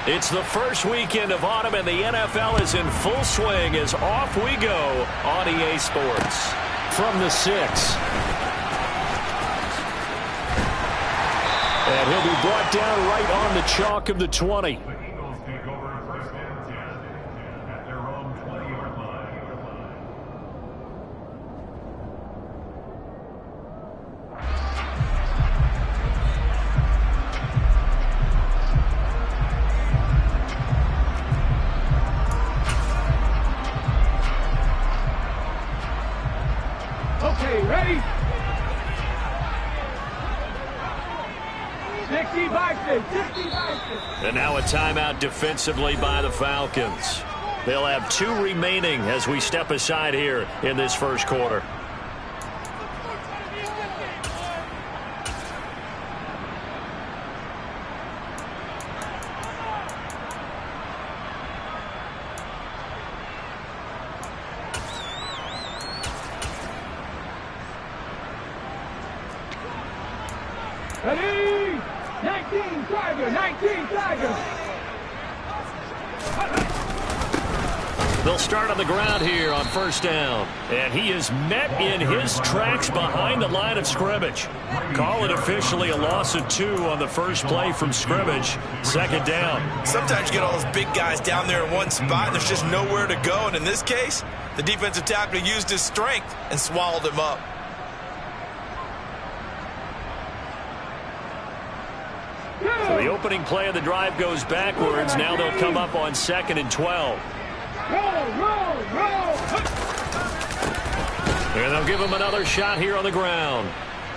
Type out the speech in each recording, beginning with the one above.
It's the first weekend of autumn, and the NFL is in full swing as off we go on EA Sports. From the 6. And he'll be brought down right on the chalk of the 20. Okay, ready? 60 boxes, 60 boxes. And now a timeout defensively by the Falcons. They'll have 2 remaining as we step aside here in this first quarter. Ready? 19 Tiger, 19 Tiger. They'll start on the ground here on first down. And he is met in his tracks behind the line of scrimmage. Call it officially a loss of 2 on the first play from scrimmage. Second down. Sometimes you get all those big guys down there in one spot and there's just nowhere to go. And in this case, the defensive tackle used his strength and swallowed him up. So the opening play of the drive goes backwards. Now they'll come up on 2nd and 12. And they'll give him another shot here on the ground.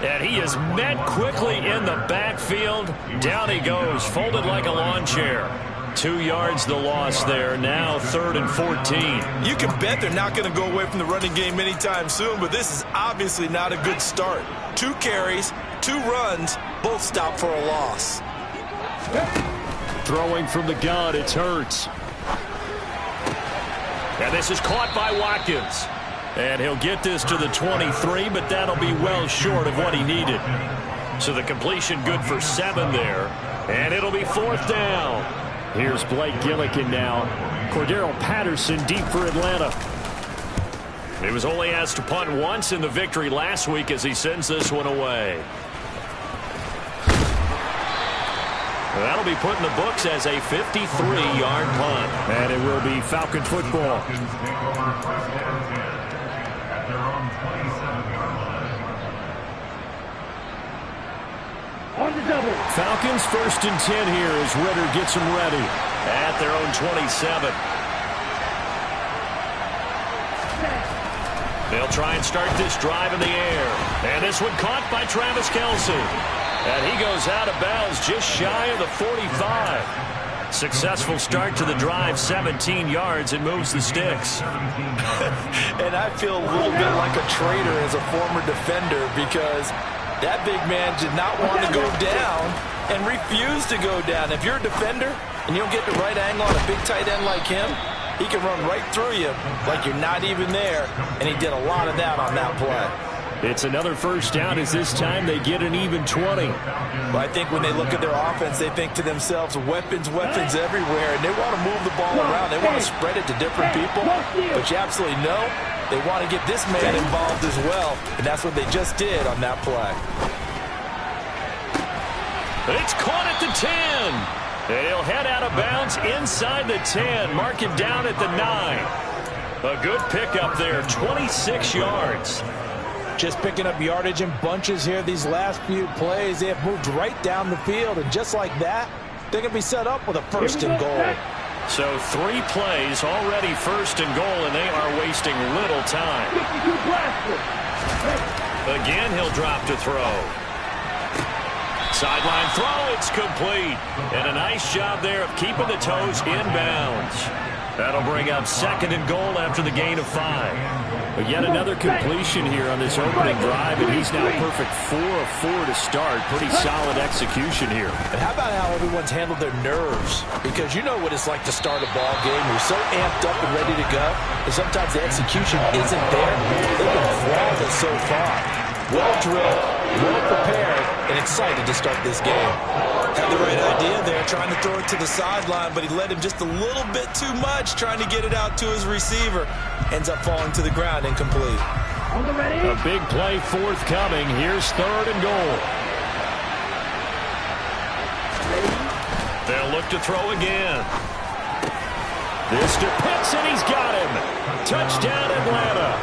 And he is met quickly in the backfield. Down he goes, folded like a lawn chair. 2 yards the loss there. Now 3rd and 14. You can bet they're not going to go away from the running game anytime soon, but this is obviously not a good start. 2 carries, 2 runs, both stopped for a loss. Throwing from the gun, it's Hurts. And this is caught by Watkins. And he'll get this to the 23, but that'll be well short of what he needed. So the completion good for 7 there. And it'll be 4th down. Here's Blake Gillikin now. Cordero Patterson deep for Atlanta. He was only asked to punt once in the victory last week as he sends this one away. That'll be put in the books as a 53-yard punt. And it will be Falcon football. On the double. Falcons 1st and 10 here as Ritter gets them ready at their own 27. They'll try and start this drive in the air. And this one caught by Travis Kelce. And he goes out of bounds just shy of the 45. Successful start to the drive, 17 yards, and moves the sticks. And I feel a little bit like a traitor as a former defender because that big man did not want to go down and refused to go down. If you're a defender and you don't get the right angle on a big tight end like him, he can run right through you like you're not even there, and he did a lot of that on that play. It's another first down as this time they get an even 20. Well, I think when they look at their offense, they think to themselves, weapons, weapons everywhere, and they want to move the ball around. They want to spread it to different people, but you absolutely know they want to get this man involved as well, and that's what they just did on that play. It's caught at the 10. And he'll head out of bounds inside the 10. Mark him down at the 9. A good pickup there, 26 yards. Just picking up yardage in bunches here these last few plays. They have moved right down the field, and just like that, they're going to be set up with a 1st and goal. So 3 plays already 1st and goal, and they are wasting little time. Again, he'll drop to throw. Sideline throw, it's complete. And a nice job there of keeping the toes inbounds. That'll bring up 2nd and goal after the gain of 5. But yet another completion here on this opening drive, and he's now perfect 4 of 4 to start. Pretty solid execution here. And how about how everyone's handled their nerves? Because you know what it's like to start a ball game. You're so amped up and ready to go, and sometimes the execution isn't there. They've been flawless so far. Well drilled, well prepared, and excited to start this game. Had the right idea there, trying to throw it to the sideline, but he led him just a little bit too much, trying to get it out to his receiver. Ends up falling to the ground, incomplete. A big play forthcoming. Here's 3rd and goal. They'll look to throw again. This to Pitts, and he's got him. Touchdown, Atlanta.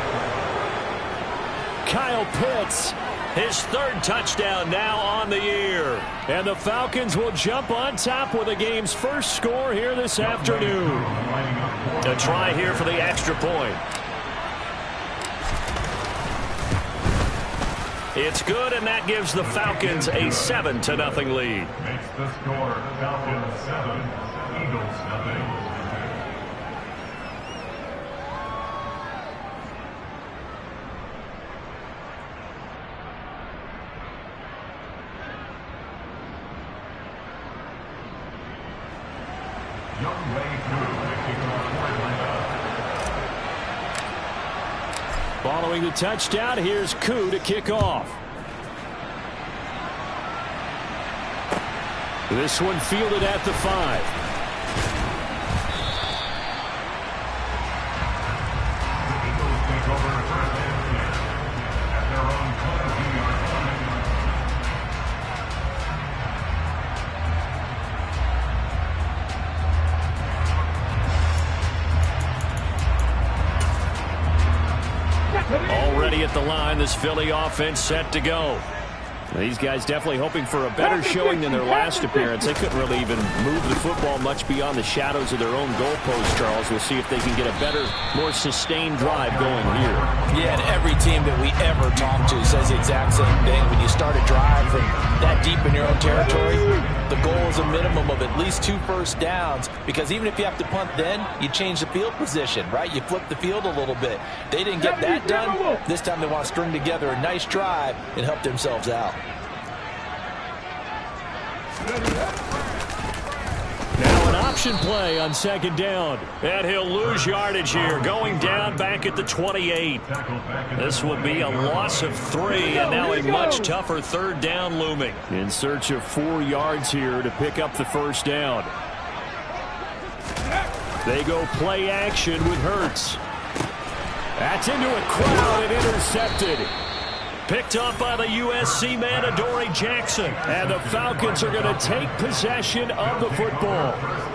Kyle Pitts, his 3rd touchdown now on the year. And the Falcons will jump on top with the game's first score here this afternoon. A try here for the extra point. It's good, and that gives the Falcons a 7-0 lead. Makes the score Falcons 7, Eagles 0. Young way through the kickoff Atlanta. Following the touchdown, here's Koo to kick off. This one fielded at the 5. Already at the line, this Philly offense set to go. These guys definitely hoping for a better showing than their last appearance. They couldn't really even move the football much beyond the shadows of their own goalpost, Charles. We'll see if they can get a better, more sustained drive going here. Yeah, and every team that we ever talk to says the exact same thing. When you start a drive from that deep in your own territory, the goal is a minimum of at least 2 first downs, because even if you have to punt then, you change the field position, right? You flip the field a little bit. They didn't get that done. This time they want to string together a nice drive and help themselves out. Now an option play on 2nd down. And he'll lose yardage here, going down back at the 28. This will be a loss of 3, and now a much tougher 3rd down looming. In search of 4 yards here to pick up the 1st down. They go play action with Hurts. That's into a crowd and intercepted. Picked up by the USC man, Adoree Jackson. And the Falcons are going to take possession of the football.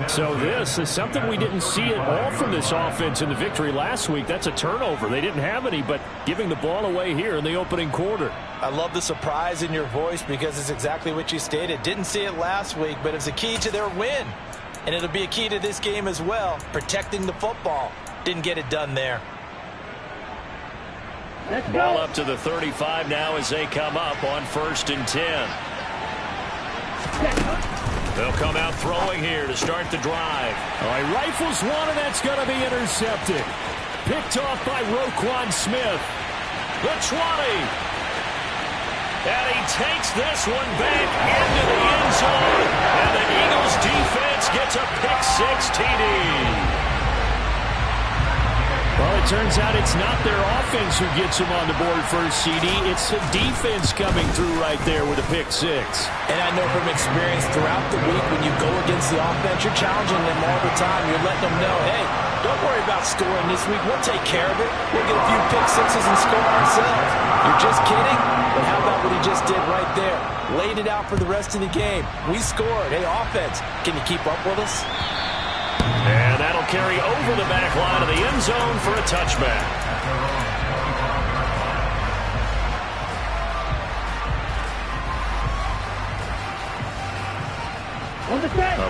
So this is something we didn't see at all from this offense in the victory last week. That's a turnover. They didn't have any, but giving the ball away here in the opening quarter. I love the surprise in your voice, because it's exactly what you stated. Didn't see it last week, but it's a key to their win. And it'll be a key to this game as well, protecting the football. Didn't get it done there. Ball up to the 35 now as they come up on 1st and 10. They'll come out throwing here to start the drive. All right, rifles one, and that's going to be intercepted. Picked off by Roquan Smith. The 20. And he takes this one back into the end zone. And the Eagles defense gets a pick-6 TD. Well, it turns out it's not their offense who gets them on the board for a CD. It's the defense coming through right there with a pick-6. And I know from experience throughout the week, when you go against the offense, you're challenging them all the time. You're letting them know, hey, don't worry about scoring this week. We'll take care of it. We'll get a few pick-6s and score ourselves. You're just kidding? But how about what he just did right there? Laid it out for the rest of the game. We scored. Hey, offense, can you keep up with us? And that'll carry over the back line of the end zone for a touchback.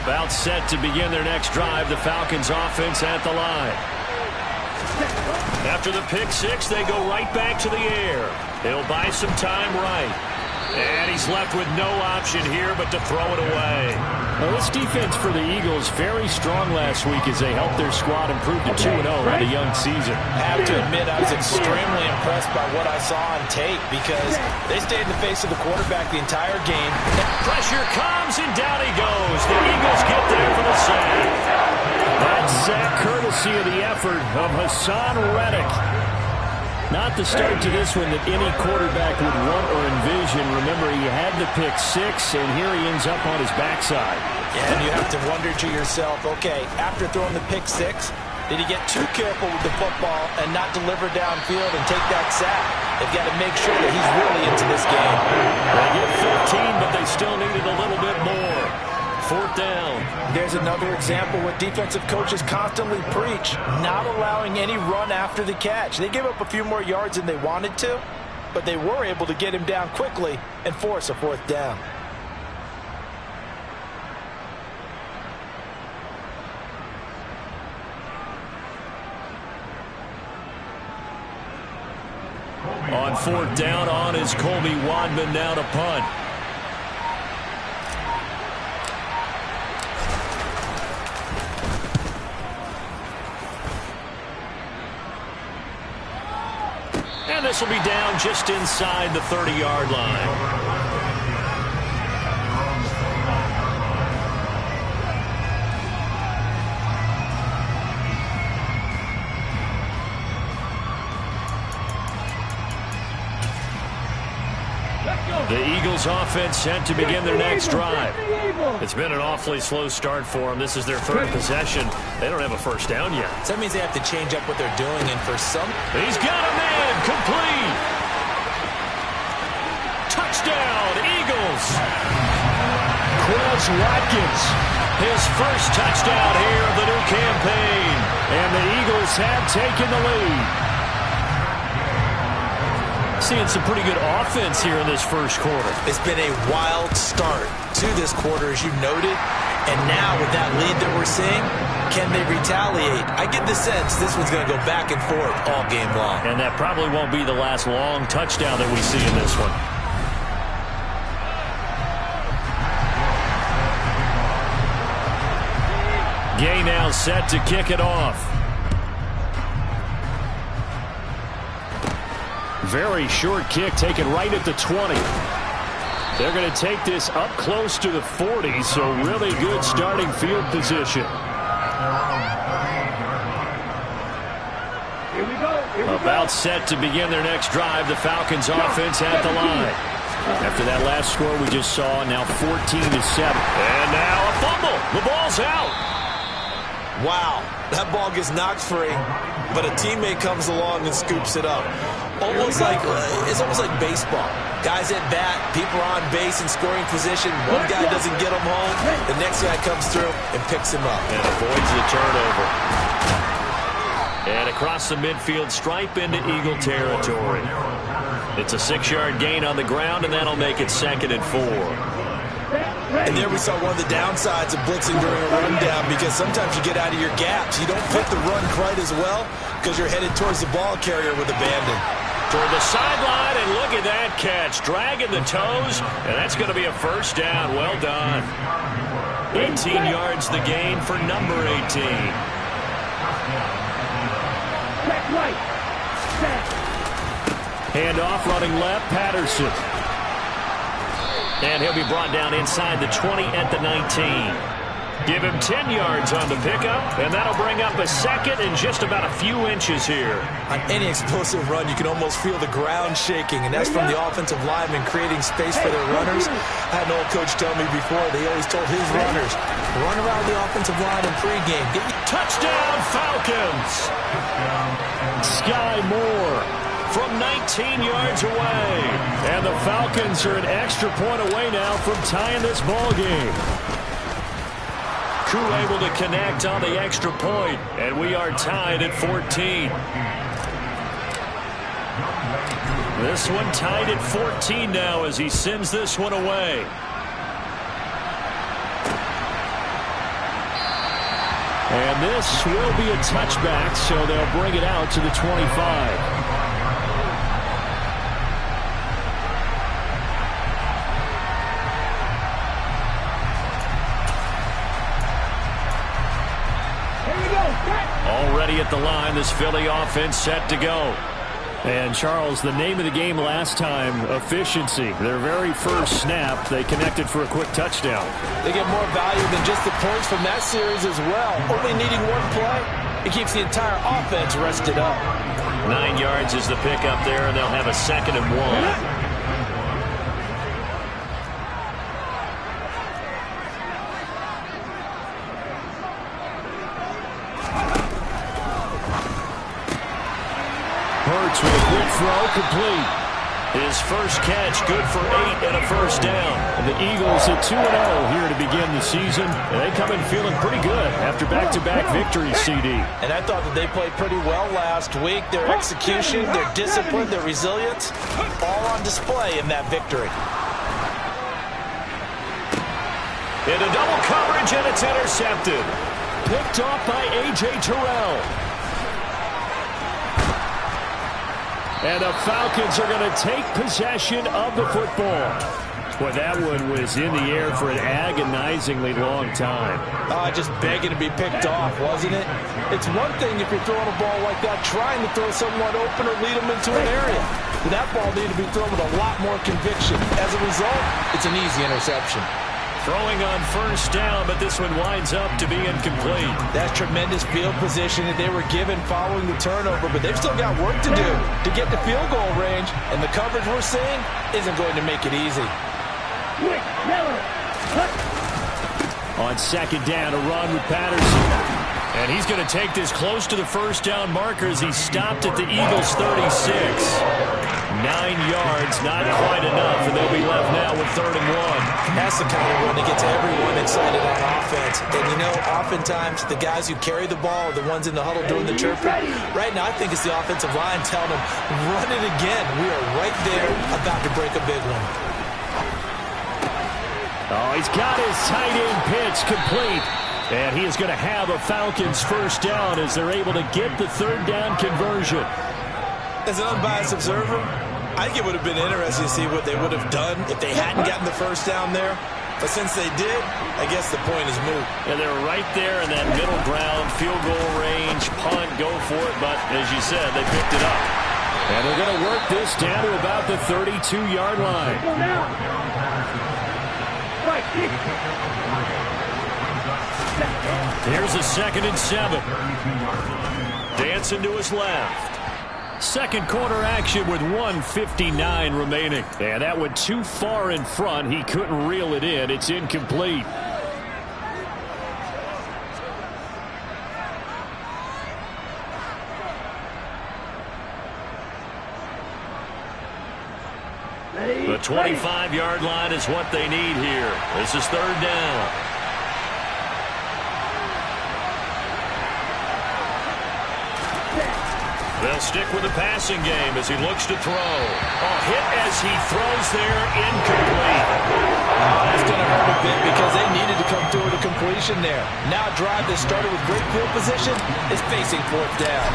About set to begin their next drive, the Falcons offense at the line. After the pick-6, they go right back to the air. He'll buy some time right. And he's left with no option here but to throw it away. Well, this defense for the Eagles very strong last week as they helped their squad improve to 2-0 in the young season. I have to admit, I was extremely impressed by what I saw on tape, because they stayed in the face of the quarterback the entire game. Pressure comes, and down he goes. The Eagles get there for the sack. That sack courtesy of the effort of Hassan Reddick. Not the start to this one that any quarterback would want or envision. Remember, he had the pick 6, and here he ends up on his backside. Yeah, and you have to wonder to yourself, okay, after throwing the pick 6, did he get too careful with the football and not deliver downfield and take that sack? They've got to make sure that he's really into this game. They get 15, but they still needed a little bit more. 4th down. There's another example what defensive coaches constantly preach, not allowing any run after the catch. They gave up a few more yards than they wanted to, but they were able to get him down quickly and force a 4th down. On 4th down, on is Colby Wadman now to punt. And this will be down just inside the 30-yard line. The Eagles offense set to begin their next drive. It's been an awfully slow start for them. This is their 3rd possession. They don't have a 1st down yet. So that means they have to change up what they're doing, and for some... He's got a man, complete. Touchdown, Eagles. Chris Watkins, his first touchdown here of the new campaign. And the Eagles have taken the lead. Seeing some pretty good offense here in this first quarter. It's been a wild start to this quarter, as you noted. And now with that lead that we're seeing, can they retaliate? I get the sense this one's going to go back and forth all game long. And that probably won't be the last long touchdown that we see in this one. Gay now set to kick it off. Very short kick taken right at the 20. They're going to take this up close to the 40, so really good starting field position. Here we go. About set to begin their next drive, the Falcons offense at the line. After that last score we just saw, now 14-7. And now a fumble. The ball's out. Wow, that ball gets knocked free, but a teammate comes along and scoops it up. It's almost like baseball. Guys at bat, people are on base in scoring position. One guy doesn't get him home. The next guy comes through and picks him up. And avoids the turnover. And across the midfield stripe into Eagle territory. It's a 6-yard gain on the ground, and that'll make it 2nd and 4. And there we saw one of the downsides of blitzing during a rundown, because sometimes you get out of your gaps. You don't fit the run quite as well because you're headed towards the ball carrier with abandon. Toward the sideline, and look at that catch. Dragging the toes, and that's going to be a 1st down. Well done. 18 yards the gain for number 18. Check right. Check. Handoff running left, Patterson. And he'll be brought down inside the 20 at the 19. Give him 10 yards on the pickup, and that'll bring up a 2nd and just about a few inches here. On any explosive run, you can almost feel the ground shaking, and that's from the offensive linemen creating space for their runners. I had an old coach tell me before, they always told his runners, run around the offensive line in pregame. Touchdown, Falcons! Sky Moore from 19 yards away. And the Falcons are an extra point away now from tying this ball game. Koo able to connect on the extra point, and we are tied at 14. This one tied at 14 now as he sends this one away. And this will be a touchback, so they'll bring it out to the 25. Already at the line, this Philly offense set to go. And, Charles, the name of the game last time, efficiency. Their very first snap, they connected for a quick touchdown. They get more value than just the points from that series as well. Only needing one play, it keeps the entire offense rested up. 9 yards is the pickup there, and they'll have a 2nd and 1. Hurts with a quick throw, complete. His first catch, good for 8 and a first down. And the Eagles at 2-0 here to begin the season. And they come in feeling pretty good after back-to-back victories, CD. And I thought that they played pretty well last week. Their execution, their discipline, their resilience, all on display in that victory. Into double coverage, and it's intercepted. Picked off by A.J. Terrell. And the Falcons are going to take possession of the football. Boy, that one was in the air for an agonizingly long time. Just begging to be picked off, wasn't it? It's one thing if you're throwing a ball like that, trying to throw someone open or lead them into an area. But that ball needed to be thrown with a lot more conviction. As a result, it's an easy interception. Throwing on first down, but this one winds up to be incomplete. That's tremendous field position that they were given following the turnover, but they've still got work to do to get the field goal range, and the coverage we're seeing isn't going to make it easy. On 2nd down, a run with Patterson. And he's going to take this close to the first down marker as he stopped at the Eagles' 36. 9 yards, not quite enough, and they'll be left now with 3rd and 1. That's the kind of run that gets everyone excited on offense. And, you know, oftentimes the guys who carry the ball are the ones in the huddle doing the chirping. Right now, I think it's the offensive line telling them, run it again. We are right there about to break a big one. Oh, he's got his tight end pitch complete. And he is going to have a Falcons first down as they're able to get the 3rd down conversion. As an unbiased observer, I think it would have been interesting to see what they would have done if they hadn't gotten the first down there. But since they did, I guess the point is moot. And they're right there in that middle ground, field goal range, punt, go for it. But as you said, they picked it up. And they're going to work this down to about the 32-yard line. Here's a 2nd and 7. Dancing to his left. Second quarter action with 1:59 remaining. And that went too far in front. He couldn't reel it in. It's incomplete. The 25-yard line is what they need here. This is 3rd down. They'll stick with the passing game as he looks to throw. Hit as he throws there, incomplete. That's going to hurt a bit because they needed to come through with a completion there. Now a drive that started with great field position is facing 4th down.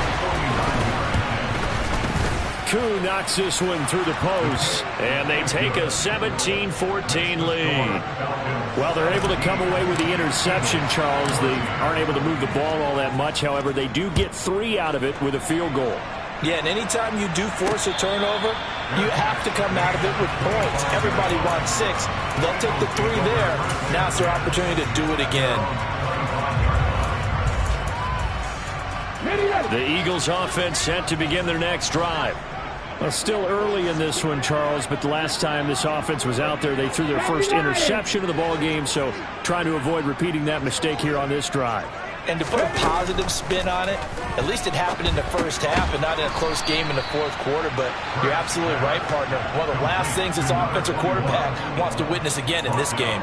Koo knocks this one through the post. And they take a 17-14 lead. Well, they're able to come away with the interception, Charles. They aren't able to move the ball all that much. However, they do get 3 out of it with a field goal. Yeah, and anytime you do force a turnover, you have to come out of it with points. Everybody wants 6. They'll take the 3 there. Now it's their opportunity to do it again. The Eagles offense set to begin their next drive. Well, still early in this one, Charles, but the last time this offense was out there, they threw their first interception of the ball game, so trying to avoid repeating that mistake here on this drive. And to put a positive spin on it, at least it happened in the first half and not in a close game in the 4th quarter. But you're absolutely right, partner. One of the last things this offensive quarterback wants to witness again in this game.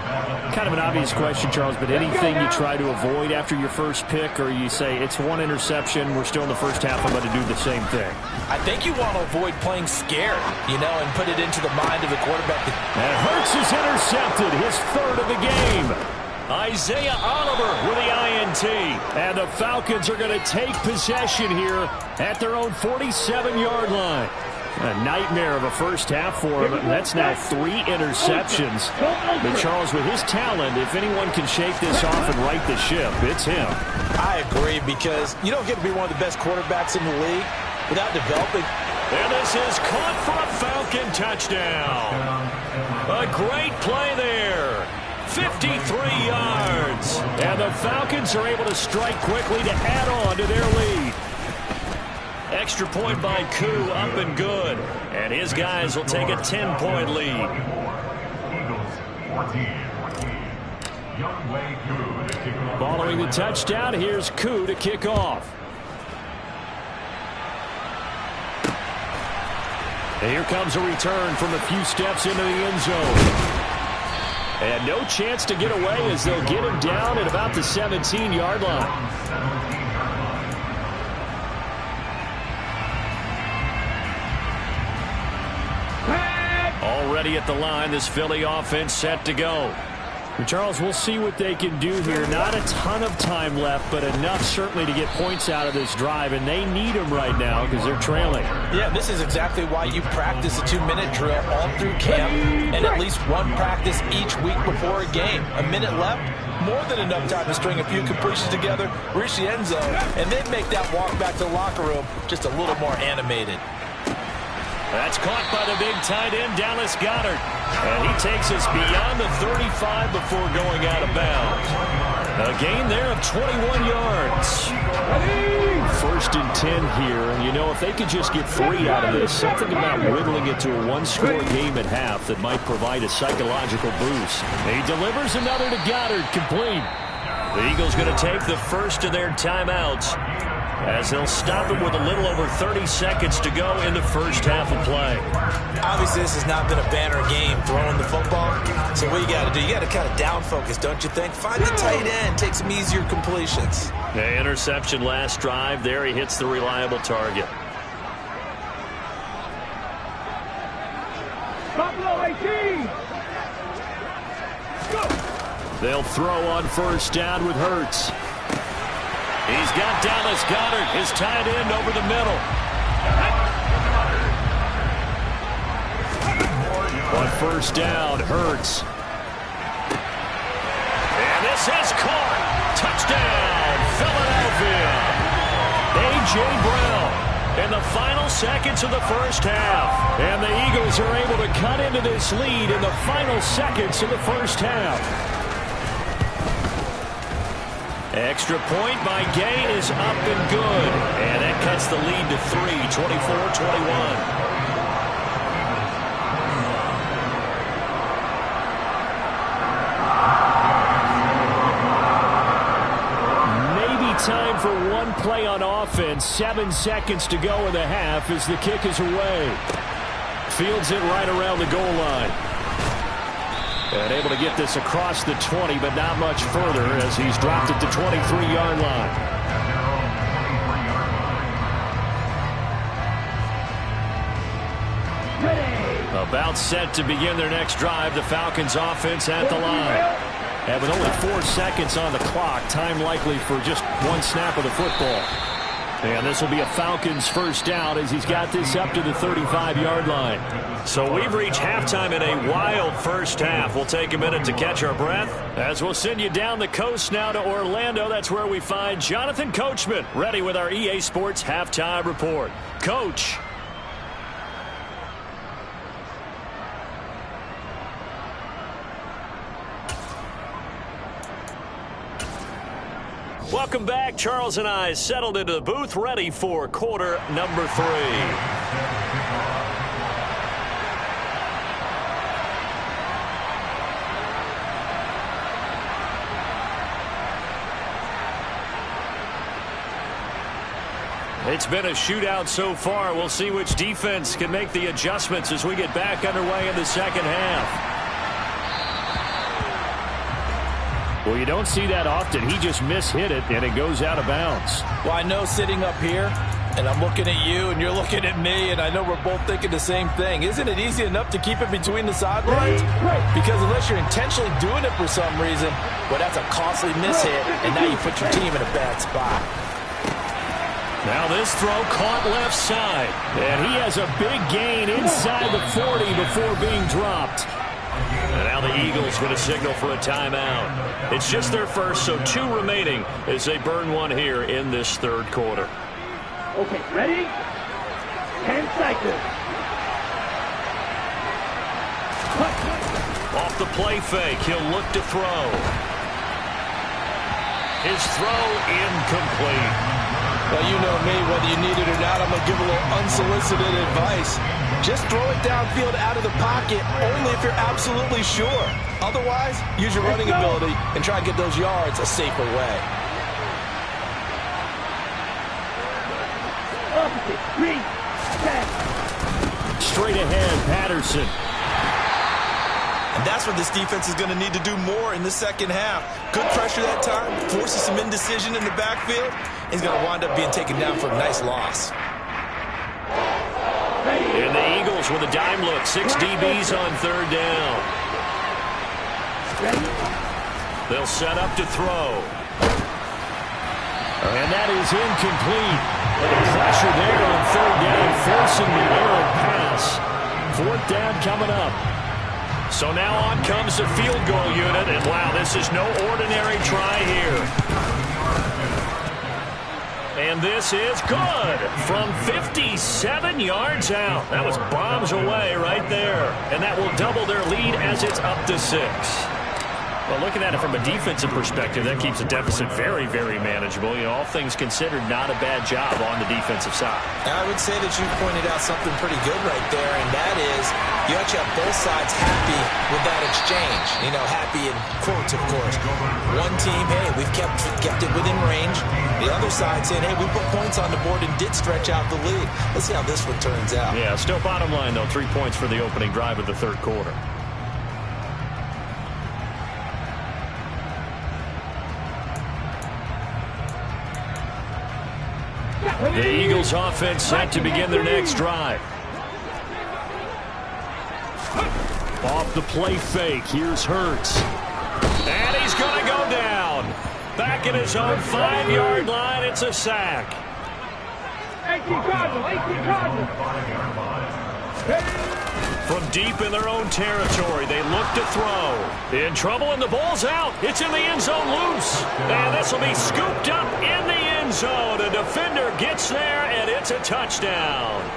Kind of an obvious question, Charles, but anything you try to avoid after your first pick, or you say it's 1 interception, we're still in the first half, I'm going to do the same thing? I think you want to avoid playing scared, and put it into the mind of the quarterback. And Hurts is intercepted, his 3rd of the game. Isaiah Oliver with the INT. And the Falcons are going to take possession here at their own 47-yard line. A nightmare of a first half for him. That's now 3 interceptions. But Charles, with his talent, if anyone can shake this off and right the ship, it's him. I agree, because you don't get to be one of the best quarterbacks in the league without developing. And this is caught for a Falcon touchdown. A great play there. 53 yards. And the Falcons are able to strike quickly to add on to their lead. Extra point by Koo, up and good. And his guys will take a 10-point lead. Following the touchdown, here's Koo to kick off. And here comes a return from a few steps into the end zone. And no chance to get away as they'll get him down at about the 17-yard line. Already at the line, this Philly offense set to go. Charles, we'll see what they can do here. Not a ton of time left, but enough certainly to get points out of this drive, and they need them right now because they're trailing. Yeah, this is exactly why you practice a 2-minute drill all through camp and at least one practice each week before a game. A minute left, more than enough time to string a few completions together, reach the end zone, and then make that walk back to the locker room just a little more animated. That's caught by the big tight end, Dallas Goedert. And he takes us beyond the 35 before going out of bounds. A gain there of 21 yards. First and 10 here. And, you know, if they could just get 3 out of this, something about whittling it to a one-score game at half that might provide a psychological boost. He delivers another to Goedert, complete. The Eagles going to take the first of their timeouts, as they'll stop him with a little over 30 seconds to go in the first half of play. Obviously, this has not been a banner game throwing the football. So what you got to do, you got to kind of down focus, don't you think? Find the tight end, take some easier completions. The interception last drive. There he hits the reliable target. Buffalo 18. They'll throw on first down with Hurts. He's got Dallas Goedert, his tight end, over the middle. On first down, Hurts. And this is caught. Touchdown, Philadelphia. A.J. Brown in the final seconds of the first half. And the Eagles are able to cut into this lead in the final seconds of the first half. Extra point by Gay is up and good. And that cuts the lead to 3, 24-21. Time for one play on offense. 7 seconds to go in the half as the kick is away. Fields it right around the goal line. And able to get this across the 20, but not much further as he's dropped it to 23-yard line. About set to begin their next drive. The Falcons offense at the line. And with only 4 seconds on the clock, time likely for just one snap of the football. And this will be a Falcons first down as he's got this up to the 35-yard line. So we've reached halftime in a wild first half. We'll take a minute to catch our breath as we'll send you down the coast now to Orlando. That's where we find Jonathan Coachman ready with our EA Sports halftime report. Coach. Welcome back. Charles and I settled into the booth ready for quarter number 3. It's been a shootout so far. We'll see which defense can make the adjustments as we get back underway in the second half. Well, you don't see that often. He just mishit it, and it goes out of bounds. Well, I know sitting up here, and I'm looking at you, and you're looking at me, and I know we're both thinking the same thing. Isn't it easy enough to keep it between the sidelines? Because unless you're intentionally doing it for some reason, well, that's a costly mishit, and now you put your team in a bad spot. Now this throw caught left side. And he has a big gain inside the 40 before being dropped. And now the Eagles going to signal for a timeout. It's just their first, so 2 remaining as they burn one here in this third quarter. Okay, ready? 10 seconds. Off the play fake, he'll look to throw. His throw incomplete. Well, you know me, whether you need it or not, I'm going to give a little unsolicited advice. Just throw it downfield out of the pocket, only if you're absolutely sure. Otherwise, use your running ability and try to get those yards a safer way. Opposite, 3, 10. Straight ahead, Patterson. And that's what this defense is going to need to do more in the second half. Good pressure that time, forces some indecision in the backfield. He's going to wind up being taken down for a nice loss. And the Eagles with a dime look. 6 DBs on third down. They'll set up to throw. And that is incomplete. And the pressure there on third down, forcing the errant pass. Fourth down coming up. So now on comes the field goal unit. And wow, this is no ordinary try here. And this is good from 57 yards out. That was bombs away right there. And that will double their lead as it's up to 6. Well, looking at it from a defensive perspective, that keeps the deficit very, very manageable. You know, all things considered, not a bad job on the defensive side. I would say that you pointed out something pretty good right there, and that is you actually have both sides happy with that exchange. You know, happy in quotes, of course. One team, hey, we've kept it within range. The other side saying, hey, we put points on the board and did stretch out the lead. Let's see how this one turns out. Yeah, still bottom line, though, 3 points for the opening drive of the third quarter. The Eagles offense set to begin their next drive. Off the play fake, here's Hurts. And he's going to go down. Back at his own 5-yard line, it's a sack. 18 Cardinals. From deep in their own territory, they look to throw. In trouble, and the ball's out. It's in the end zone loose. And this will be scooped up in the end zone. A defender gets there, and it's a touchdown.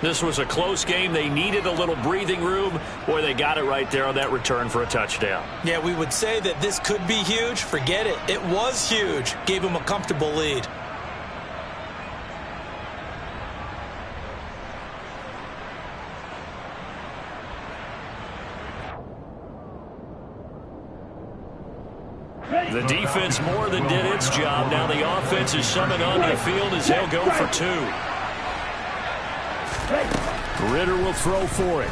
This was a close game. They needed a little breathing room. Boy, they got it right there on that return for a touchdown. Yeah, we would say that this could be huge. Forget it. It was huge. Gave him a comfortable lead. The defense more than did its job. Now the offense is summoned onto the field as they'll go for 2. Ritter will throw for it.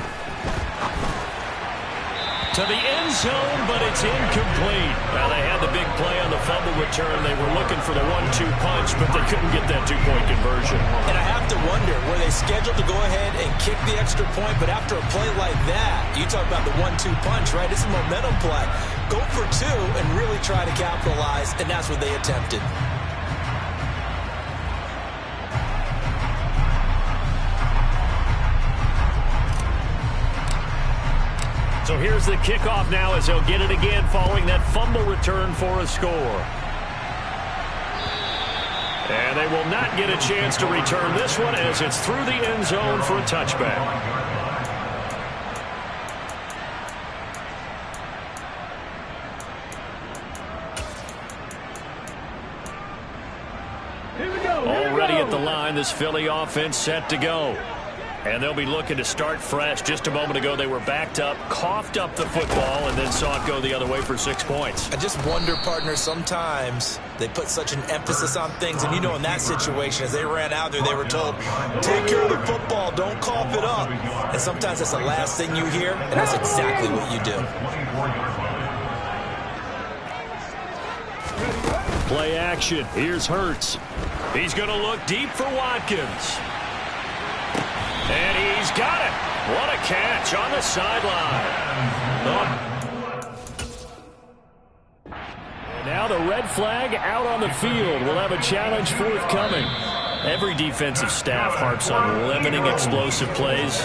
To the end zone, but it's incomplete. Now, they had the big play on the fumble return. They were looking for the 1-2 punch, but they couldn't get that 2-point conversion. And I have to wonder, were they scheduled to go ahead and kick the extra point, but after a play like that, you talk about the 1-2 punch, right? It's a momentum play. Go for 2 and really try to capitalize, and that's what they attempted. So here's the kickoff now as they'll get it again following that fumble return for a score. And they will not get a chance to return this one as it's through the end zone for a touchback. Already at the line, this Philly offense set to go. And they'll be looking to start fresh. Just a moment ago, they were backed up, coughed up the football, and then saw it go the other way for 6 points. I just wonder, partner, sometimes they put such an emphasis on things. And, you know, in that situation, as they ran out there, they were told, take care of the football, don't cough it up. And sometimes that's the last thing you hear, and that's exactly what you do. Play action. Here's Hurts. He's going to look deep for Watkins. And he's got it. What a catch on the sideline. And now the red flag out on the field. We'll have a challenge forthcoming. Every defensive staff harps on limiting explosive plays.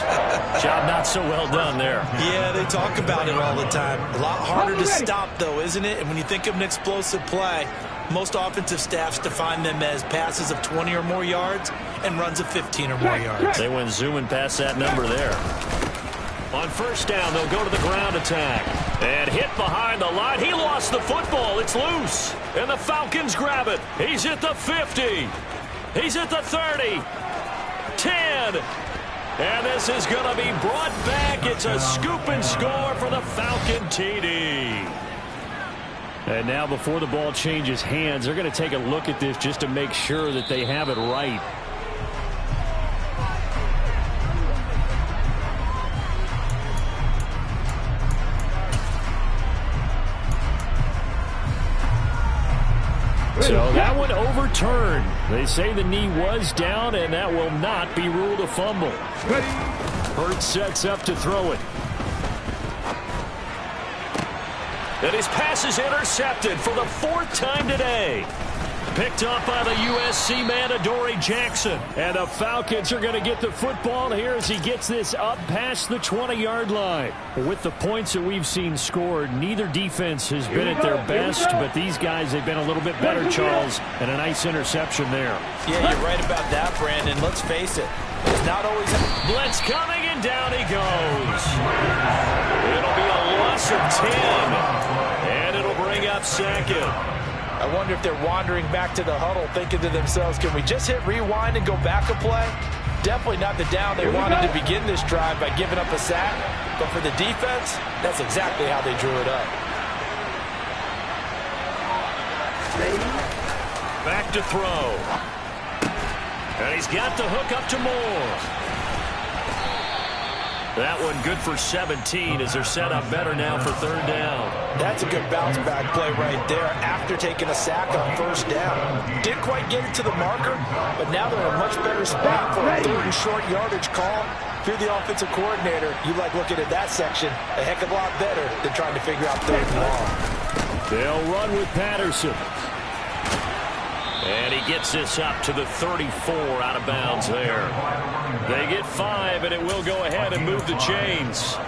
Job not so well done there. Yeah, they talk about it all the time. A lot harder to stop, though, isn't it? And when you think of an explosive play, most offensive staffs define them as passes of 20 or more yards and runs of 15 or more yards. They went zooming past that number there. On first down, they'll go to the ground attack. And hit behind the line. He lost the football. It's loose. And the Falcons grab it. He's at the 50. He's at the 30. 10. And this is going to be brought back. It's a scoop and score for the Falcon TD. And now before the ball changes hands, they're going to take a look at this just to make sure that they have it right. So that one overturned. They say the knee was down, and that will not be ruled a fumble. Hurts sets up to throw it. And his pass is intercepted for the 4th time today. Picked up by the USC man, Adoree Jackson. And the Falcons are going to get the football here as he gets this up past the 20-yard line. With the points that we've seen scored, neither defense has been at their best, but these guys, they've been a little bit better, Charles, and a nice interception there. Yeah, you're right about that, Brandon. Let's face it, it's not always... Blitz coming, and down he goes. It'll be a loss of 10, and it'll bring up 2nd. I wonder if they're wandering back to the huddle thinking to themselves, can we just hit rewind and go back a play? Definitely not the down they wanted to begin this drive by giving up a sack. But for the defense, that's exactly how they drew it up. Back to throw. And he's got the hook up to Moore. That one good for 17 as they're set up better now for 3rd down. That's a good bounce back play right there after taking a sack on 1st down. Didn't quite get it to the marker, but now they're in a much better spot for a 3rd and short yardage call. If you're the offensive coordinator, you like looking at that section a heck of a lot better than trying to figure out 3rd and long. They'll run with Patterson. And he gets this up to the 34 out of bounds there. They get 5, and it will go ahead and move the chains.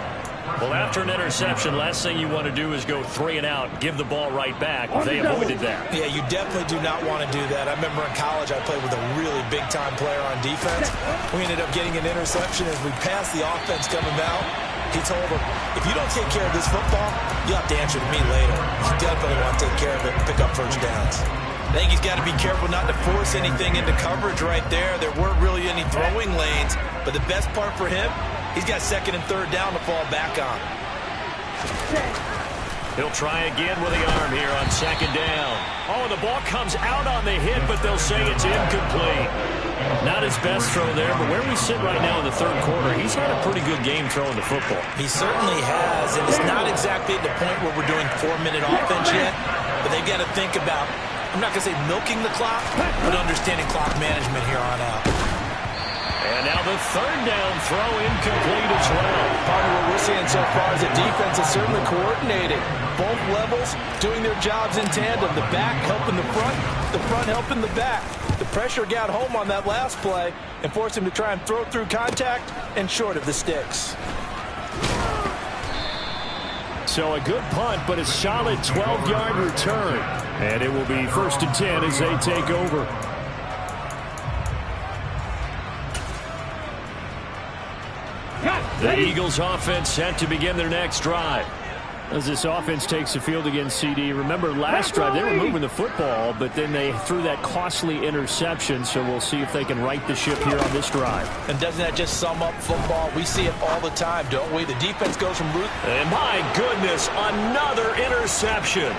Well, after an interception, last thing you want to do is go 3 and out, give the ball right back. They avoided that. Yeah, you definitely do not want to do that. I remember in college I played with a really big-time player on defense. We ended up getting an interception as we passed the offense coming out. He told him, if you don't take care of this football, you'll have to answer to me later. You definitely want to take care of it and pick up 1st downs. I think he's got to be careful not to force anything into coverage right there. There weren't really any throwing lanes, but the best part for him, he's got 2nd and 3rd down to fall back on. He'll try again with the arm here on 2nd down. Oh, the ball comes out on the hit, but they'll say it's incomplete. Not his best throw there, but where we sit right now in the 3rd quarter, he's had a pretty good game throwing the football. He certainly has, and it's not exactly at the point where we're doing 4-minute offense yet, but they've got to think about, I'm not going to say milking the clock, but understanding clock management here on out. And now the 3rd down throw incomplete as well. Part of what we're seeing so far is the defense is certainly coordinated. Both levels doing their jobs in tandem. The back helping the front helping the back. The pressure got home on that last play and forced him to try and throw through contact and short of the sticks. So a good punt, but a solid 12-yard return. And it will be 1st and 10 as they take over. The Eagles offense set to begin their next drive. As this offense takes the field against CD. Remember last drive they were moving the football, but then they threw that costly interception, so we'll see if they can right the ship here on this drive. And doesn't that just sum up football? We see it all the time, don't we? The defense goes from root. And my goodness, another interception.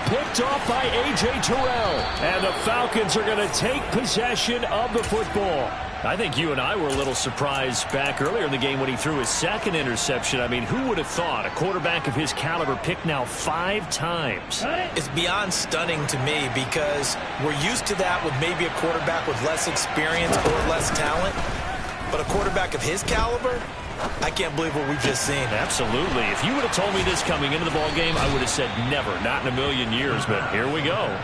Picked off by A.J. Terrell. And the Falcons are going to take possession of the football. I think you and I were a little surprised back earlier in the game when he threw his 2nd interception. I mean, who would have thought a quarterback of his caliber picked now 5 times? It's beyond stunning to me because we're used to that with maybe a quarterback with less experience or less talent. But a quarterback of his caliber, I can't believe what we've just seen. Absolutely. If you would have told me this coming into the ball game, I would have said never, not in a million years. But here we go.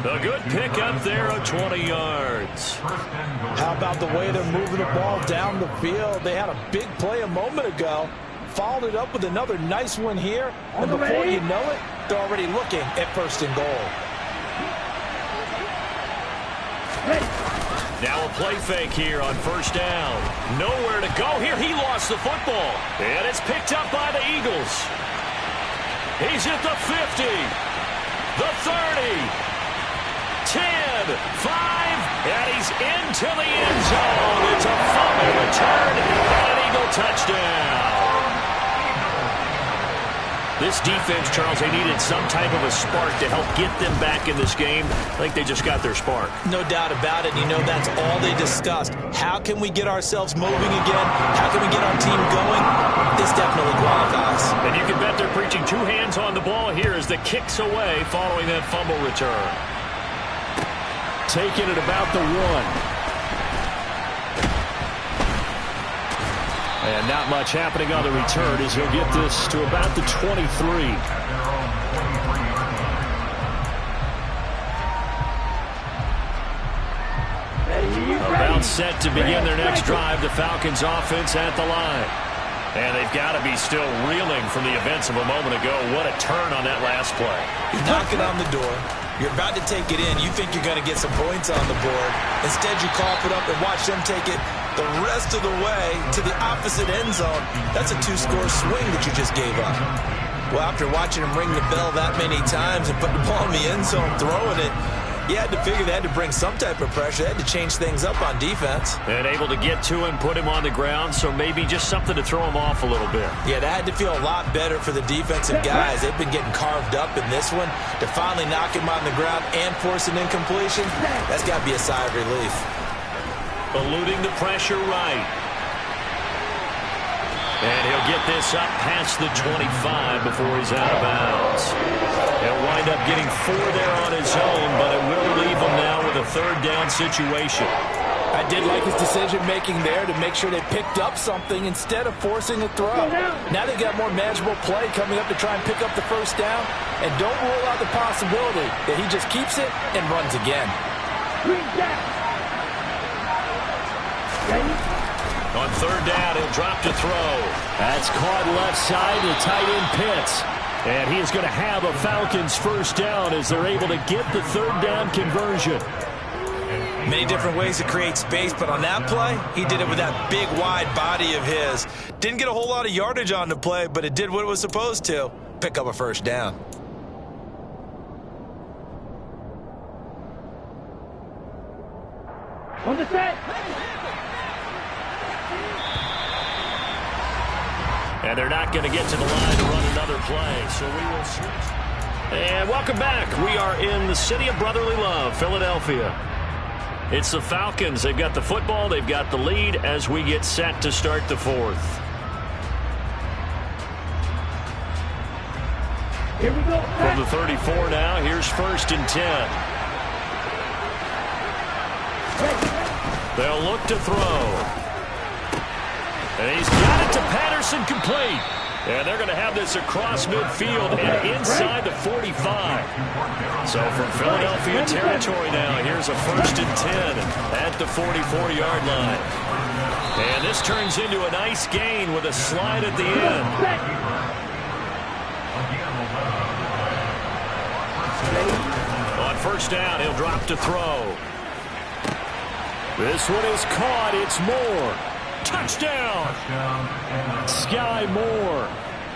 A good pick up there of 20 yards. How about the way they're moving the ball down the field? They had a big play a moment ago. Followed it up with another nice one here. And before you know it, they're already looking at 1st and goal. Now a play fake here on 1st down. Nowhere to go here. He lost the football. And it's picked up by the Eagles. He's at the 50, the 30, 10, 5, and he's into the end zone. It's a fumble return and an Eagle touchdown. This defense, Charles, they needed some type of a spark to help get them back in this game. I think they just got their spark. No doubt about it. You know, that's all they discussed. How can we get ourselves moving again? How can we get our team going? This definitely qualifies. And you can bet they're preaching two hands on the ball here as the kick's away following that fumble return. Taking it about the 1. And not much happening on the return as he'll get this to about the 23. About set to begin their next drive. The Falcons offense at the line. And they've got to be still reeling from the events of a moment ago. What a turn on that last play. You're knocking on the door. You're about to take it in. You think you're going to get some points on the board. Instead, you cough it up and watch them take it the rest of the way to the opposite end zone. That's a 2-score swing that you just gave up. Well, after watching him ring the bell that many times and put the ball in the end zone, throwing it, you had to figure they had to bring some type of pressure. They had to change things up on defense. And able to get to him, put him on the ground, so maybe just something to throw him off a little bit. Yeah, that had to feel a lot better for the defensive guys. They've been getting carved up in this one. To finally knock him on the ground and force an incompletion, that's got to be a sigh of relief. Eluding the pressure right. And he'll get this up past the 25 before he's out of bounds. He'll wind up getting 4 there on his own, but it will leave him now with a third down situation. I did like his decision-making there to make sure they picked up something instead of forcing a throw. Now they've got more manageable play coming up to try and pick up the first down. And don't rule out the possibility that he just keeps it and runs again. On third down, he'll drop to throw. That's caught left side to tight end Pitts. And he is going to have a Falcons first down as they're able to get the third down conversion. Many different ways to create space, but on that play, he did it with that big, wide body of his. Didn't get a whole lot of yardage on the play, but it did what it was supposed to. Pick up a first down. On the set. And they're not going to get to the line to run another play, so we will switch. And welcome back. We are in the city of brotherly love, Philadelphia. It's the Falcons. They've got the football. They've got the lead as we get set to start the fourth. Here we go. From the 34 now, here's 1st and 10. They'll look to throw. And he's got it to Patterson, complete. And they're going to have this across midfield and inside the 45. So from Philadelphia territory now, here's a 1st and 10 at the 44-yard line. And this turns into a nice gain with a slide at the end. On first down, he'll drop to throw. This one is caught. It's Moore. Touchdown! Sky Moore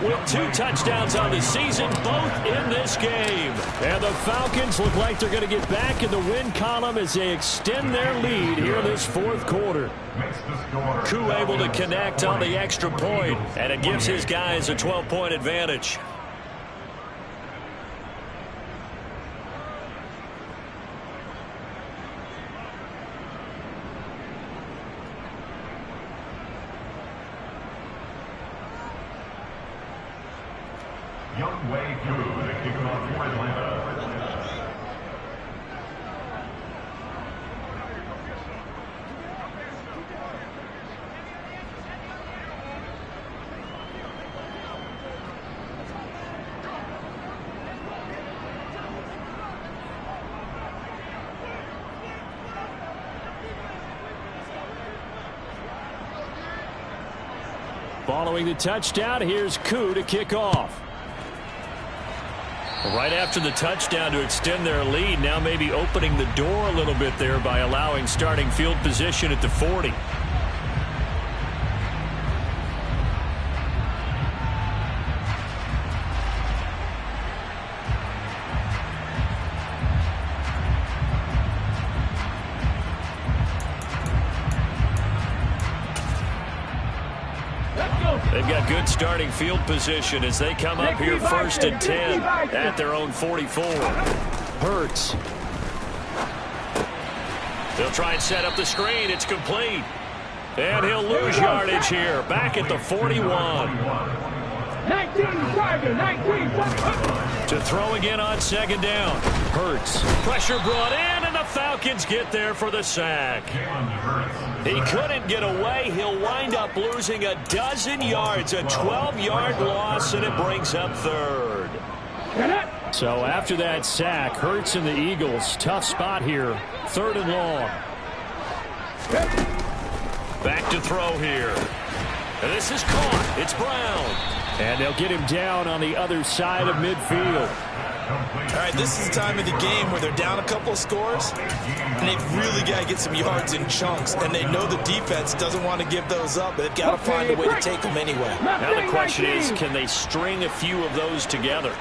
with 2 touchdowns on the season, both in this game. And the Falcons look like they're going to get back in the win column as they extend their lead here in this 4th quarter. Koo able to connect on the extra point, and it gives his guys a 12-point advantage. Young Wei Koo, the kickoff for Atlanta. Following the touchdown, here's Koo to kick off. Right after the touchdown to extend their lead, now maybe opening the door a little bit there by allowing starting field position at the 40. They've got good starting field position as they come up here 1st and 10 at their own 44. Hurts. They'll try and set up the screen. It's complete. And he'll lose yardage here. Back at the 41. 19 target, 19. To throw again on 2nd down. Hurts. Pressure brought in, and the Falcons get there for the sack. He couldn't get away. He'll wind up losing 12 yards, a 12-yard loss, and it brings up 3rd. So after that sack, Hurts and the Eagles, tough spot here. 3rd and long. Back to throw here. And this is caught. It's Brown. And they'll get him down on the other side of midfield. All right, this is the time of the game where they're down a couple of scores, and they've really got to get some yards in chunks, and they know the defense doesn't want to give those up, but they've got to find a way to take them anyway. Now the question is, can they string a few of those together?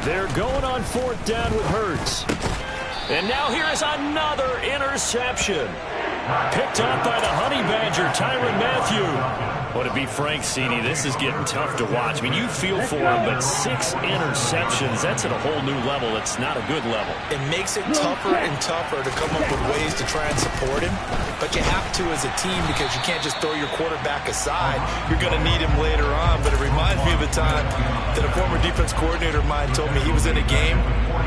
They're going on 4th down with Hurts. And now here is another interception. Picked up by the Honey Badger, Tyrann Mathieu. Would it be Frank Cini? This is getting tough to watch. I mean, you feel for him, but 6 interceptions, that's at a whole new level. It's not a good level. It makes it tougher and tougher to come up with ways to try and support him, but you have to as a team because you can't just throw your quarterback aside. You're going to need him later on, but it reminds me of a time that a former defense coordinator of mine told me he was in a game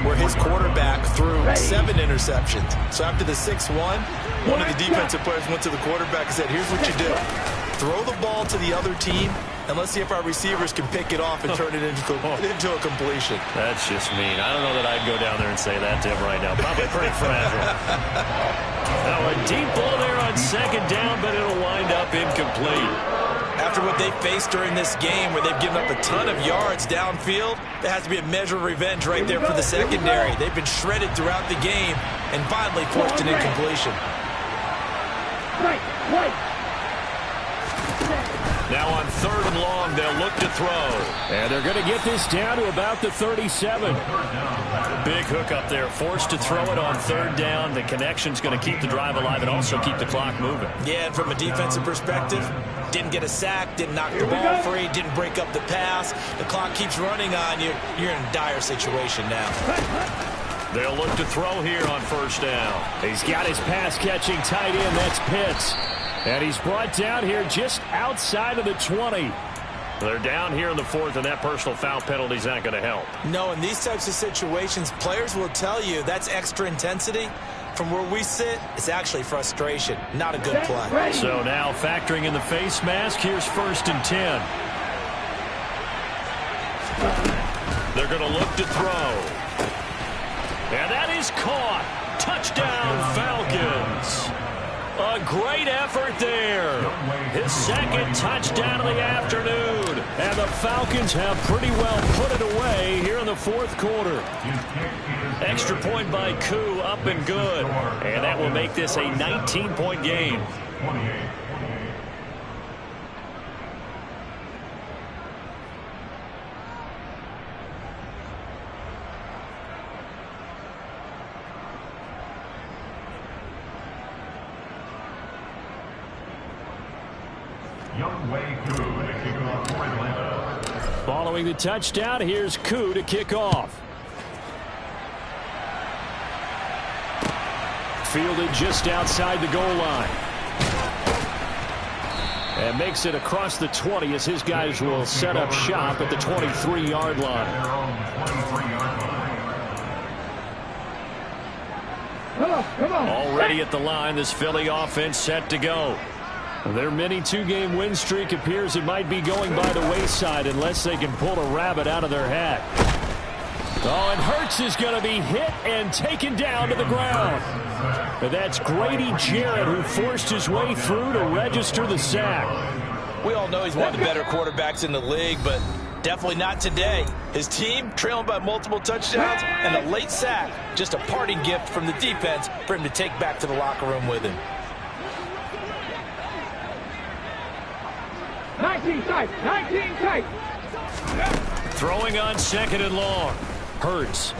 where his quarterback threw 7 interceptions. So after the 6-1, one of the defensive players went to the quarterback and said, here's what you do. Throw the ball to the other team, and let's see if our receivers can pick it off and turn it into a completion. That's just mean. I don't know that I'd go down there and say that to him right now. Probably pretty fragile. Now a deep ball there on 2nd down, but it'll wind up incomplete. After what they faced during this game where they've given up a ton of yards downfield, there has to be a measure of revenge right there for the secondary. They've been shredded throughout the game and finally forced an incompletion. Now on 3rd and long, they'll look to throw. And they're going to get this down to about the 37. Big hook up there, forced to throw it on 3rd down. The connection's going to keep the drive alive and also keep the clock moving. Yeah, and from a defensive perspective, didn't get a sack, didn't knock the ball free, didn't break up the pass. The clock keeps running on you. You're in a dire situation now. They'll look to throw here on 1st down. He's got his pass-catching tight end. That's Pitts. And he's brought down here just outside of the 20. They're down here in the 4th, and that personal foul penalty is not going to help. No, in these types of situations, players will tell you that's extra intensity. From where we sit, it's actually frustration, not a good play. So now factoring in the face mask, here's 1st and 10. They're going to look to throw. And that is caught. Touchdown, Falcons. A great effort there. His 2nd touchdown of the afternoon. And the Falcons have pretty well put it away here in the 4th quarter. Extra point by Koo, up and good. And that will make this a 19-point game. Following the touchdown, here's Koo to kick off. Fielded just outside the goal line. And makes it across the 20 as his guys will set up shop at the 23-yard line. Already at the line, this Philly offense set to go. Their mini 2-game win streak appears it might be going by the wayside unless they can pull a rabbit out of their hat. Oh, and Hurts is going to be hit and taken down to the ground. But that's Grady Jarrett who forced his way through to register the sack. We all know he's one of the better quarterbacks in the league, but definitely not today. His team trailing by multiple touchdowns and a late sack. Just a parting gift from the defense for him to take back to the locker room with him. 19 tight, 19 tight. Throwing on 2nd and long. Hurts.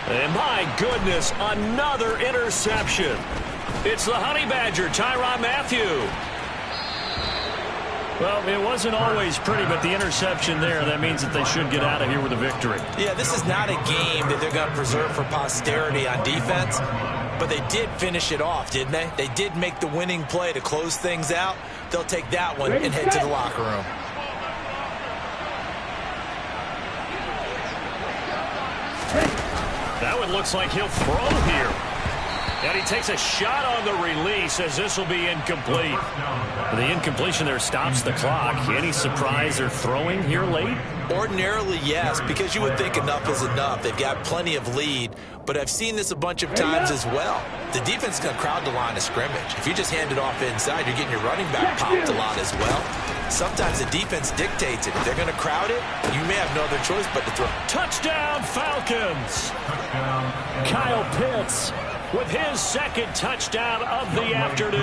And my goodness, another interception. It's the Honey Badger, Tyrann Mathieu. Well, it wasn't always pretty, but the interception there, that means that they should get out of here with a victory. Yeah, this is not a game that they're going to preserve for posterity on defense, but they did finish it off, didn't they? They did make the winning play to close things out. They'll take that one and head to the locker room. That one looks like he'll throw here. And he takes a shot on the release as this will be incomplete. The incompletion there stops the clock. Any surprise they're throwing here late? Ordinarily, yes, because you would think enough is enough. They've got plenty of lead, but I've seen this a bunch of times as well. The defense is going to crowd the line of scrimmage. If you just hand it off inside, you're getting your running back popped a lot as well. Sometimes the defense dictates it. If they're going to crowd it, you may have no other choice but to throw. Touchdown, Falcons! Kyle Pitts with his second touchdown of the afternoon.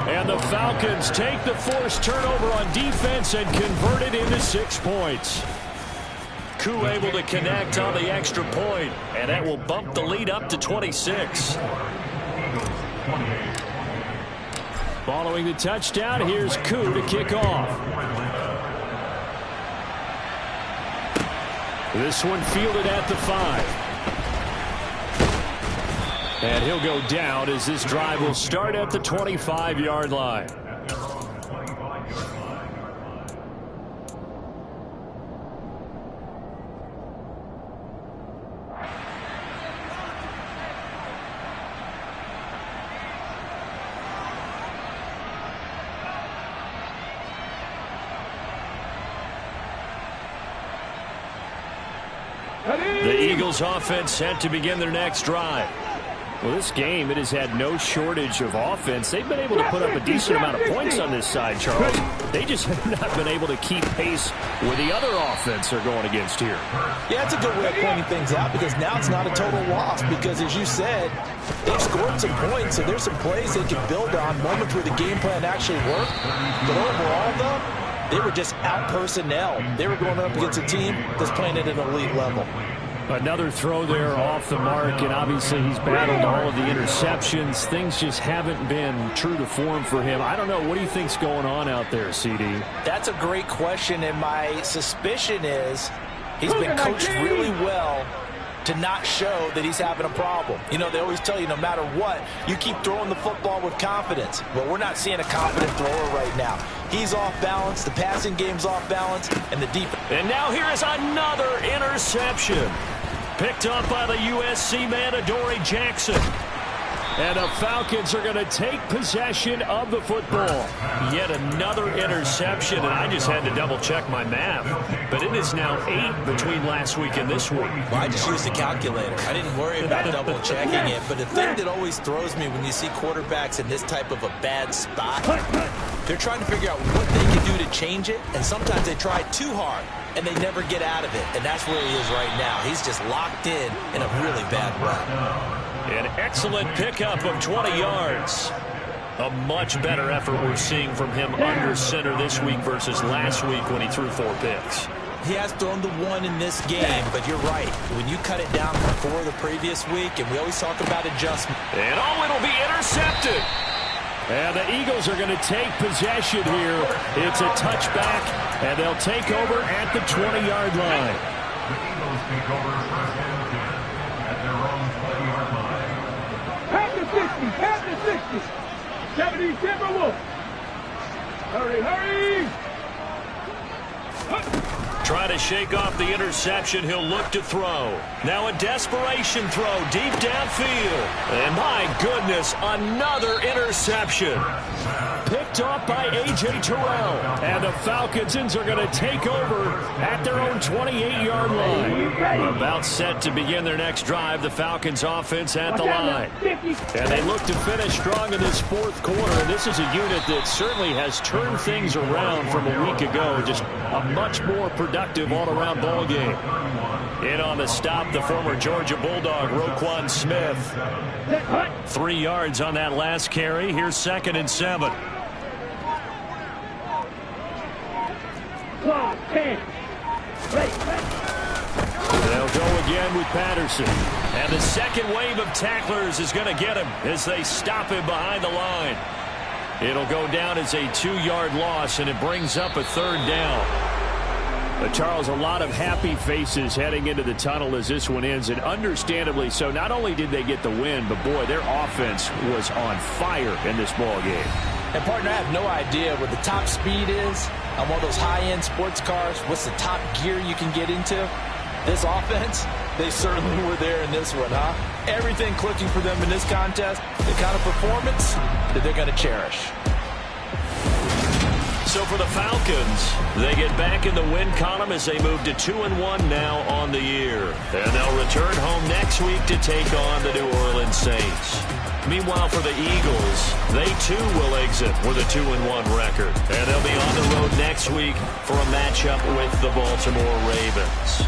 And the Falcons take the forced turnover on defense and convert it into 6 points. Koo able to connect on the extra point, and that will bump the lead up to 26. Following the touchdown, here's Koo to kick off. This one fielded at the 5. And he'll go down as this drive will start at the 25-yard line. The Eagles offense set to begin their next drive. Well, this game, it has had no shortage of offense. They've been able to put up a decent amount of points on this side, Charles. They just have not been able to keep pace with the other offense they're going against here. Yeah, it's a good way of pointing things out because now it's not a total loss because, as you said, they've scored some points, so there's some plays they can build on, moments where the game plan actually worked. But overall, though, they were just out personnel. They were going up against a team that's playing at an elite level. Another throw there off the mark, and obviously he's battled all of the interceptions. Things just haven't been true to form for him. I don't know. What do you think's going on out there, CD? That's a great question, and my suspicion is he's been coached really well to not show that he's having a problem. You know, they always tell you no matter what, you keep throwing the football with confidence. Well, we're not seeing a confident thrower right now. He's off balance, the passing game's off balance, and the defense. And now here is another interception. Picked up by the USC man, Adoree Jackson. And the Falcons are going to take possession of the football. Yet another interception, and I just had to double-check my math. But it is now 8 between last week and this week. Well, I just used the calculator. I didn't worry about double-checking it. But the thing that always throws me when you see quarterbacks in this type of a bad spot, they're trying to figure out what they can do to change it, and sometimes they try too hard, and they never get out of it. And that's where he is right now. He's just locked in a really bad run. An excellent pickup of 20 yards. A much better effort we're seeing from him under center this week versus last week when he threw 4 picks. He has thrown the 1 in this game, but you're right. When you cut it down from 4 the previous week, and we always talk about adjustment. And it'll be intercepted. And the Eagles are going to take possession here. It's a touchback, and they'll take over at the 20-yard line. The Eagles take over first and 10 at their own 20-yard line. Pass the 60, 70 Timberwolves. Hurry! Try to shake off the interception. He'll look to throw. Now a desperation throw deep downfield. And my goodness, another interception. Picked off by A.J. Terrell. And the Falcons are going to take over at their own 28-yard line. About set to begin their next drive, the Falcons offense at the line. And they look to finish strong in this fourth quarter. And this is a unit that certainly has turned things around from a week ago. Just a much more productive all-around ball game. In on the stop, the former Georgia Bulldog, Roquan Smith. 3 yards on that last carry. Here's 2nd and 7. They'll go with again with Patterson. And the second wave of tacklers is going to get him as they stop him behind the line. It'll go down as a 2-yard loss, and it brings up a third down. Charles, a lot of happy faces heading into the tunnel as this one ends, and understandably so. Not only did they get the win, but, boy, their offense was on fire in this ball game. And, partner, I have no idea what the top speed is on one of those high-end sports cars. What's the top gear you can get into? This offense, they certainly were there in this one, huh? Everything clicking for them in this contest, the kind of performance that they're going to cherish. So for the Falcons, they get back in the win column as they move to 2-1 now on the year. And they'll return home next week to take on the New Orleans Saints. Meanwhile, for the Eagles, they too will exit with a 2-1 record. And they'll be on the road next week for a matchup with the Baltimore Ravens.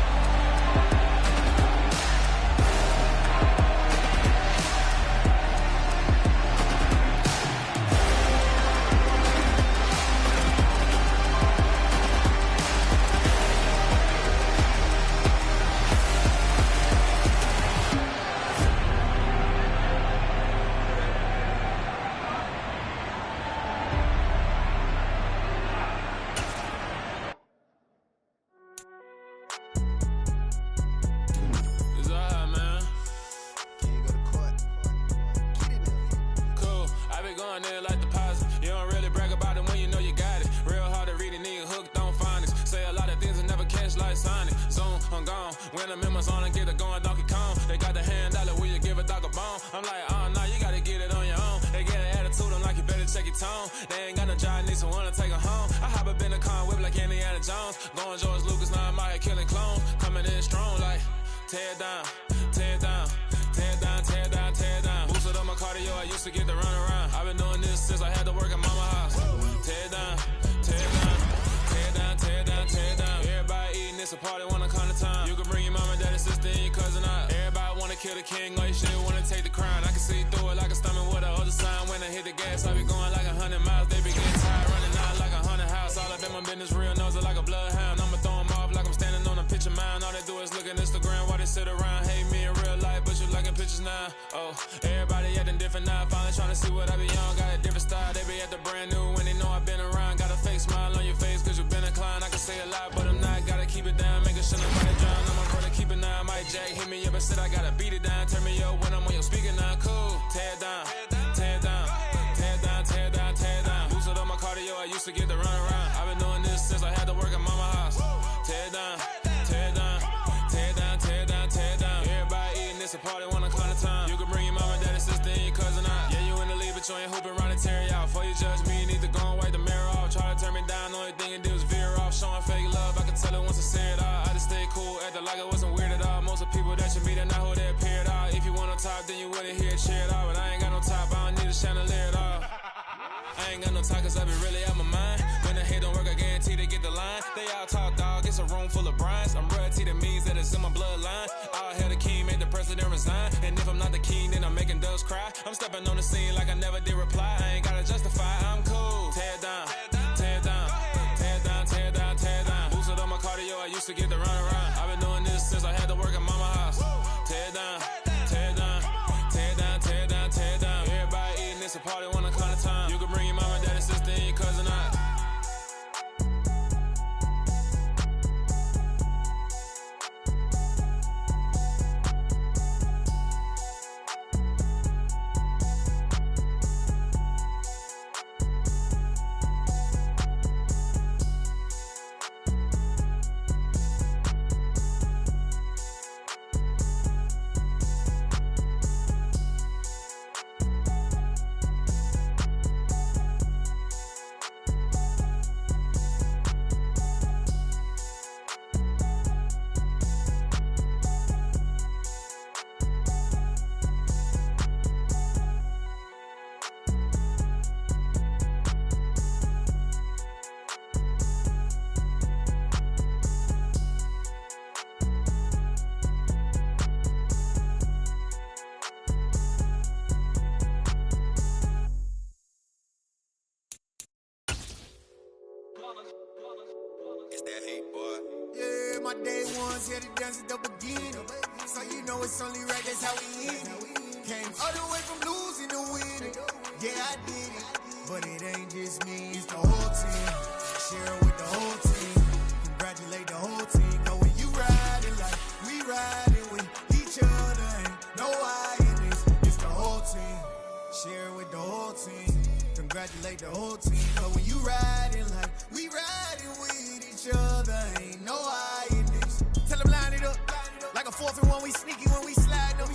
It's that hate, boy. Yeah, my day ones here to dance at the beginning. know it's only right, that's how we end it. Came all the way from losing to winning. Yeah, I did it. But it ain't just me, it's the whole team. Share it with the whole team. Congratulate the whole team. Cause when you riding like we riding with each other, ain't no I in this. It's the whole team. Share it with the whole team. Congratulate the whole team. Cause when you riding like we riding with each other, ain't no I in this. Tell them line it up. Like a 4th and 1, we sneaky when we slide them.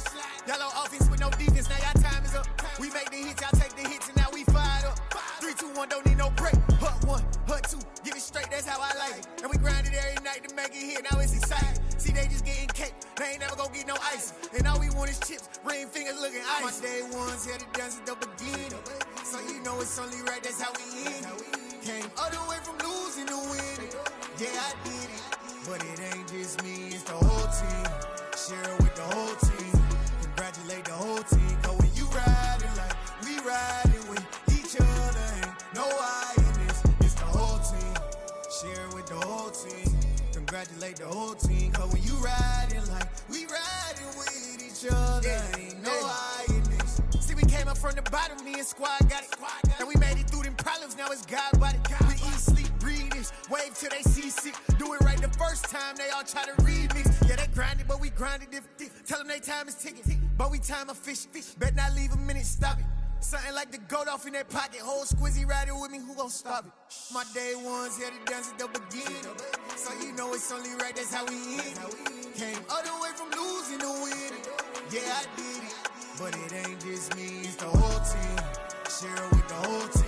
Y'all on offense with no defense, now y'all time is up. We make the hits, y'all take the hits, and now we fired up. 3, 2, 1, don't need no break. Hut 1, hut 2, give it straight, that's how I like it. And we grind it every night to make it hit, now it's exciting. See, they just getting cake, they ain't never gonna get no ice. And all we want is chips, ring fingers looking ice. My day ones had to dance at the beginning. So you know it's only right, that's how we end it. Came all the way from losing to winning. Yeah, I did it. But it ain't just me, it's the whole team. Share it with the whole team. Congratulate the whole team. Cause when you riding like we riding with each other, ain't no I in this. It's the whole team. Share it with the whole team. Congratulate the whole team. Cause when you riding like we riding with each other, ain't no I in this. See, we came up from the bottom, me and squad got it. And we made it through them problems, now it's God body. We eat, sleep, breathe this, wave till they see sick. Do it right the first time, they all try to remix. Yeah, they grinded, but we grinded different. Tell them they time is ticking, but we time a fish. Bet not leave a minute, stop it. Something like the goat off in that pocket. Whole squizzy riding with me, who gon' stop it? My day ones had to dance at the beginning. So you know it's only right, that's how we end it. Came all the way from losing to winning. Yeah, I did it. But it ain't just me, it's the whole team. Share it with the whole team.